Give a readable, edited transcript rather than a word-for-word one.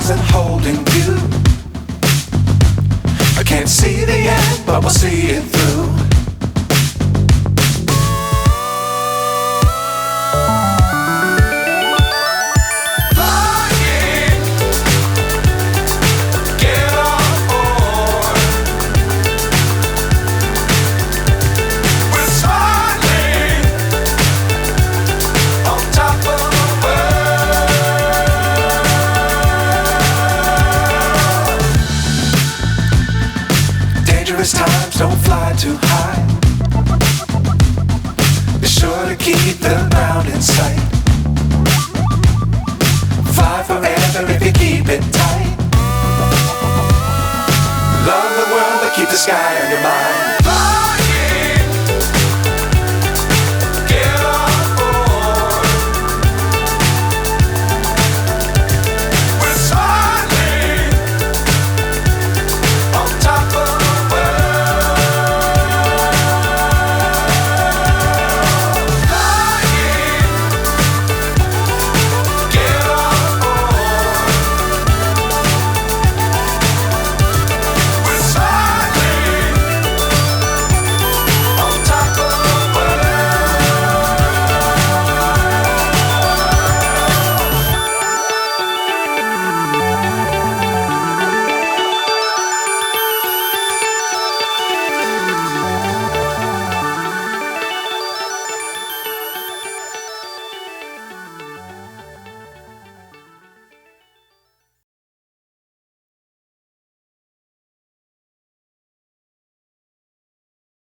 stars and holding you. I can't see the end, but we'll see it through. Times don't fly too high. Be sure to keep the ground in sight. Fly forever if you keep it tight. Love the world but keep the sky on your mind.